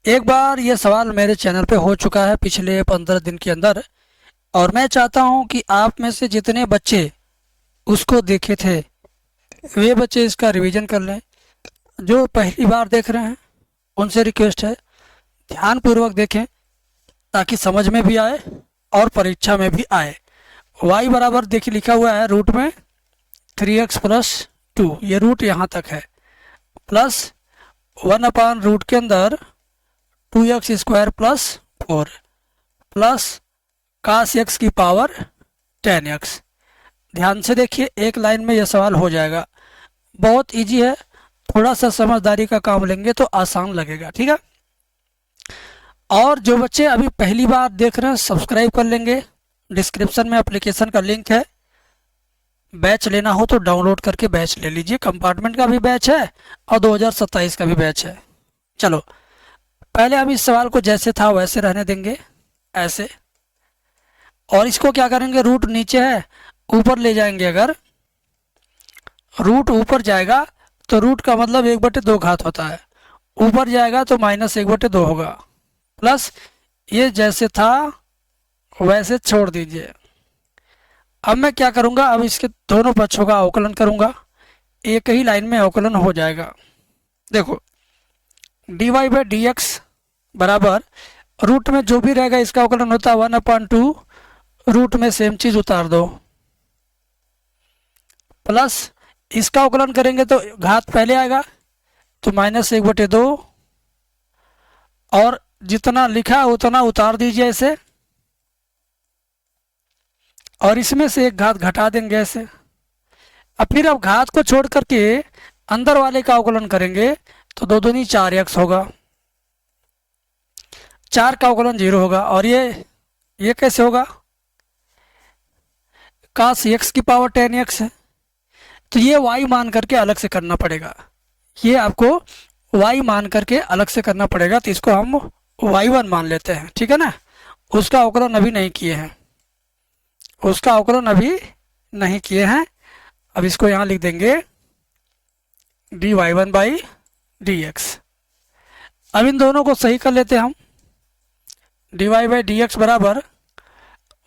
एक बार ये सवाल मेरे चैनल पे हो चुका है पिछले 15 दिन के अंदर, और मैं चाहता हूँ कि आप में से जितने बच्चे उसको देखे थे वे बच्चे इसका रिवीजन कर लें। जो पहली बार देख रहे हैं उनसे रिक्वेस्ट है, ध्यानपूर्वक देखें ताकि समझ में भी आए और परीक्षा में भी आए। y बराबर देखिए लिखा हुआ है रूट में 3x+2, ये रूट यहाँ तक है, प्लस 1/रूट के अंदर 2x² + 4 प्लस cos x की पावर 10x। ध्यान से देखिए, एक लाइन में यह सवाल हो जाएगा। बहुत इजी है, थोड़ा सा समझदारी का काम लेंगे तो आसान लगेगा। ठीक है, और जो बच्चे अभी पहली बार देख रहे हैं सब्सक्राइब कर लेंगे। डिस्क्रिप्शन में एप्लीकेशन का लिंक है, बैच लेना हो तो डाउनलोड करके बैच ले लीजिए। कंपार्टमेंट का भी बैच है और 2027 का भी बैच है। चलो, पहले हम इस सवाल को जैसे था वैसे रहने देंगे, ऐसे, और इसको क्या करेंगे, रूट नीचे है ऊपर ले जाएंगे। अगर रूट ऊपर जाएगा तो रूट का मतलब 1/2 घात होता है, ऊपर जाएगा तो -1/2 होगा, प्लस ये जैसे था वैसे छोड़ दीजिए। अब मैं क्या करूँगा, अब इसके दोनों पक्षों का अवकलन करूँगा, एक ही लाइन में अवकलन हो जाएगा। देखो, dy/dx बराबर रूट में जो भी रहेगा इसका अवकलन होता है 1/2, रूट में सेम चीज़ उतार दो, प्लस इसका अवकलन करेंगे तो घात पहले आएगा तो -1/2, और जितना लिखा है उतना उतार दीजिए ऐसे, और इसमें से एक घात घटा देंगे ऐसे। अब फिर अब घात को छोड़ करके अंदर वाले का अवकलन करेंगे तो 2 दूनी 4x होगा, 4 का अवकलन 0 होगा, और ये कैसे होगा, cos x की पावर 10x है, तो ये y मान करके अलग से करना पड़ेगा। ये आपको y मान करके अलग से करना पड़ेगा, तो इसको हम y1 मान लेते हैं। ठीक है ना, उसका अवकलन अभी नहीं किए हैं, उसका अवकलन अभी नहीं किए हैं। अब इसको यहाँ लिख देंगे dy1/dx। अब इन दोनों को सही कर लेते हैं हम। dy/dx बराबर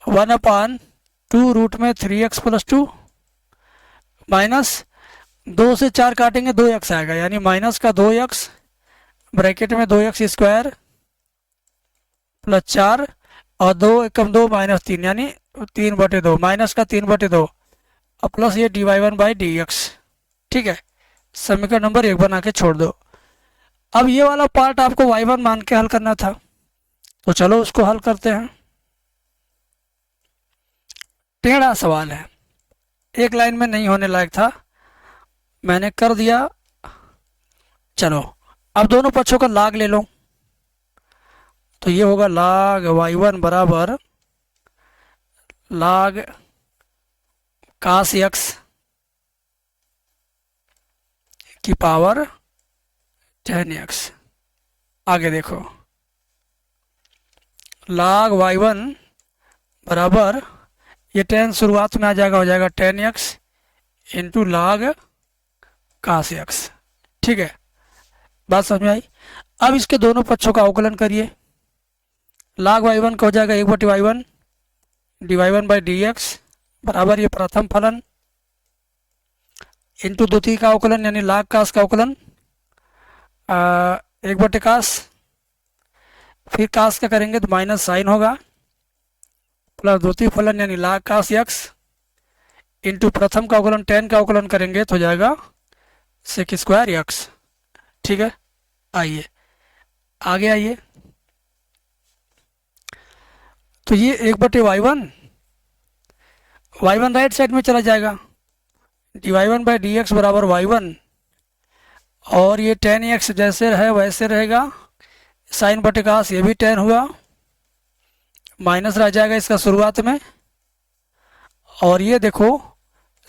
1/2 रूट में 3x+2 माइनस 2 से 4 काटेंगे 2x आएगा, यानी माइनस का 2x ब्रैकेट में 2x² + 4 और 2 एकम 2 -3 यानी 3/2, माइनस का 3/2 और प्लस ये dy1/dx। ठीक है, समीकरण नंबर 1 बना के छोड़ दो। अब ये वाला पार्ट आपको y1 मान के हल करना था, तो चलो उसको हल करते हैं। टेढ़ा सवाल है, एक लाइन में नहीं होने लायक था, मैंने कर दिया। चलो, अब दोनों पक्षों का लाग ले लो, तो ये होगा log y1 बराबर log cos x की पावर 10x। आगे देखो, log y1 बराबर ये 10 शुरुआत में आ जाएगा, हो जाएगा 10x into log cos x। ठीक है, बात समझ में आई। अब इसके दोनों पक्षों का अवकलन करिए, log y1 का हो जाएगा 1/y1 dy1/dx बराबर ये प्रथम फलन इंटू द्वितीय का अवकलन यानी log cos का अवकलन 1/cos, फिर cos का करेंगे तो माइनस साइन होगा, प्लस द्वितीय फलन यानी log cos x इंटू प्रथम का अवकलन 10 का अवकलन करेंगे तो हो जाएगा sec² x। ठीक है, आइए आगे आइए, तो ये 1/y1 राइट साइड में चला जाएगा, dy1/dx बराबर y1, और ये 10x जैसे है वैसे रहेगा, साइन बटे cos ये भी 10 हुआ, माइनस रह जाएगा इसका शुरुआत में, और ये देखो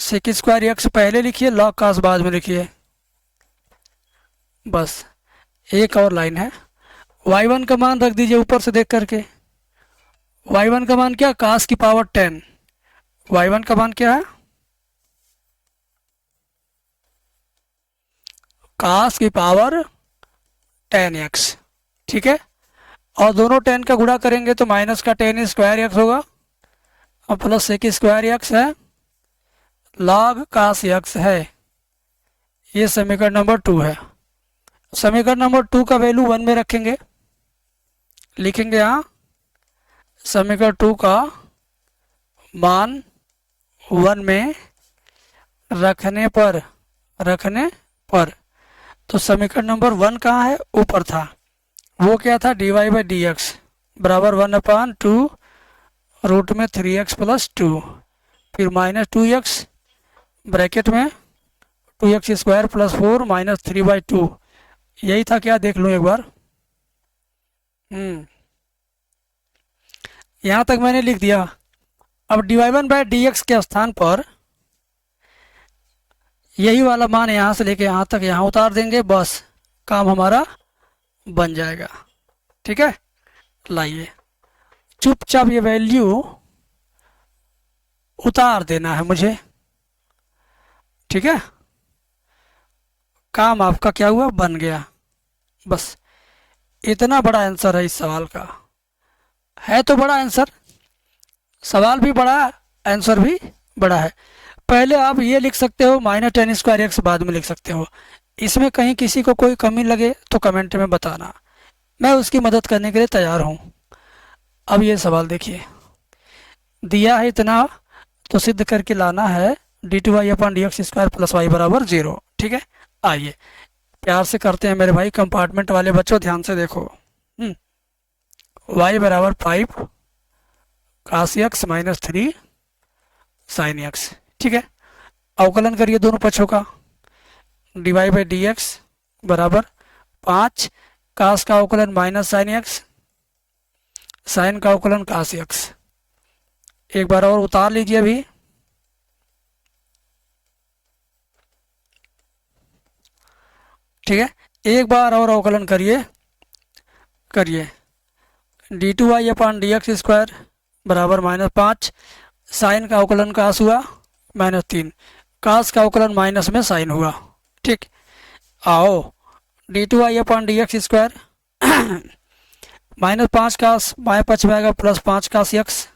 sec² x पहले लिखिए, log cos बाद में लिखिए। बस एक और लाइन है, y1 का मान रख दीजिए ऊपर से देख करके। y1 का मान क्या, cos की पावर 10, y1 का मान क्या है, cos की पावर 10x। ठीक है। और दोनों टेन का गुणा करेंगे तो माइनस का टेन स्क्वायर एक्स होगा और प्लस सेक स्क्वायर एक्स है, लॉग कास एक्स है। ये समीकरण नंबर 2 है। समीकरण नंबर 2 का वैल्यू 1 में रखेंगे, लिखेंगे यहाँ समीकरण 2 का मान 1 में रखने पर तो समीकरण नंबर 1 कहाँ है, ऊपर था, वो क्या था, dy बाई डी एक्स बराबर 1/2 रूट में 3x प्लस 2, फिर माइनस 2x ब्रैकेट में 2x स्क्वायर प्लस 4 माइनस 3/2, यही था क्या, देख लूँ एक बार। यहाँ तक मैंने लिख दिया। अब dy1 बाई डी एक्स के स्थान पर यही वाला मान यहाँ से लेके यहाँ तक यहाँ उतार देंगे, बस काम हमारा बन जाएगा। ठीक है, लाइए चुपचाप ये वैल्यू उतार देना है मुझे। ठीक है, काम आपका क्या हुआ, बन गया। बस इतना बड़ा आंसर है इस सवाल का। है तो बड़ा आंसर, सवाल भी बड़ा, आंसर भी बड़ा है। पहले आप ये लिख सकते हो माइनस टेन स्क्वायर एक्स, बाद में लिख सकते हो। इसमें कहीं किसी को कोई कमी लगे तो कमेंट में बताना, मैं उसकी मदद करने के लिए तैयार हूँ। अब ये सवाल देखिए, दिया है इतना तो सिद्ध करके लाना है d2y अपन D X square plus Y बराबर 0। ठीक है, आइए प्यार से करते हैं मेरे भाई। कंपार्टमेंट वाले बच्चों ध्यान से देखो। y बराबर 5 कास एक्स माइनस 3 साइन एक्स। ठीक है, अवकलन करिए दोनों पक्षों का। dy बाई डी एक्स बराबर 5 कास का अवकलन माइनस साइन एक्स, साइन का अवकलन कास एक्स। एक बार और उतार लीजिए अभी। ठीक है, एक बार और अवकलन करिए d2y अपन डी एक्स स्क्वायर बराबर माइनस 5, साइन का अवकलन कास हुआ माइनस 3, कास का अवकलन माइनस में साइन हुआ। ठीक, आओ d2y अपन डी एक्स स्क्वायर माइनस 5 कास बाएं पक्ष में आएगा प्लस 5 कास एक्स,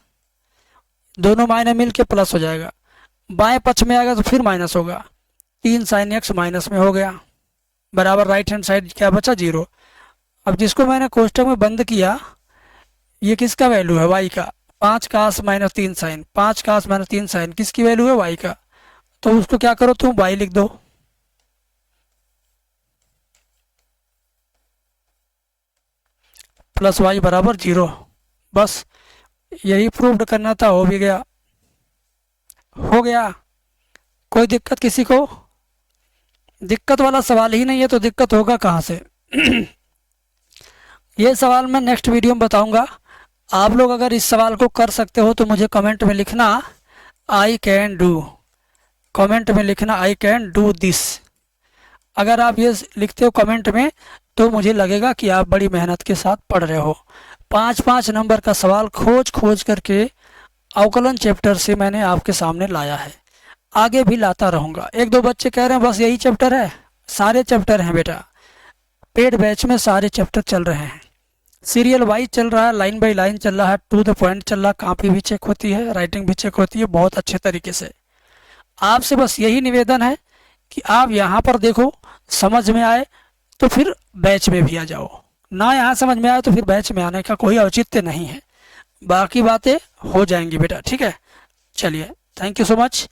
दोनों माइनस मिल के प्लस हो जाएगा, बाएं पक्ष में आएगा तो फिर माइनस होगा, 3 साइन एक्स माइनस में हो गया बराबर राइट हैंड साइड क्या बचा 0। अब जिसको मैंने कोष्टक में बंद किया, ये किसका वैल्यू है, y का। 5 कास माइनस 3 साइन, 5 कास माइनस 3 साइन किसकी वैल्यू है, y का। तो उसको क्या करो तुम y लिख दो, प्लस y बराबर 0। बस यही प्रूव्ड करना था, हो भी गया। हो गया, कोई दिक्कत किसी को, दिक्कत वाला सवाल ही नहीं है तो दिक्कत होगा कहाँ से। ये सवाल मैं नेक्स्ट वीडियो में बताऊंगा। आप लोग अगर इस सवाल को कर सकते हो तो मुझे कमेंट में लिखना आई कैन डू, कमेंट में लिखना आई कैन डू दिस। अगर आप ये लिखते हो कमेंट में तो मुझे लगेगा कि आप बड़ी मेहनत के साथ पढ़ रहे हो। 5-5 नंबर का सवाल खोज करके अवकलन चैप्टर से मैंने आपके सामने लाया है, आगे भी लाता रहूँगा। 1-2 बच्चे कह रहे हैं बस यही चैप्टर है, सारे चैप्टर हैं बेटा, पेड बैच में सारे चैप्टर चल रहे हैं, सीरियल वाइज चल रहा है, लाइन बाय लाइन चल रहा है, टू द पॉइंट चल रहा है, कॉपी भी चेक होती है, राइटिंग भी चेक होती है बहुत अच्छे तरीके से। आपसे बस यही निवेदन है कि आप यहाँ पर देखो, समझ में आए तो फिर बैच में भी आ जाओ, ना यहाँ समझ में आए तो फिर बैच में आने का कोई औचित्य नहीं है। बाकी बातें हो जाएंगी बेटा, ठीक है। चलिए, थैंक यू सो मच।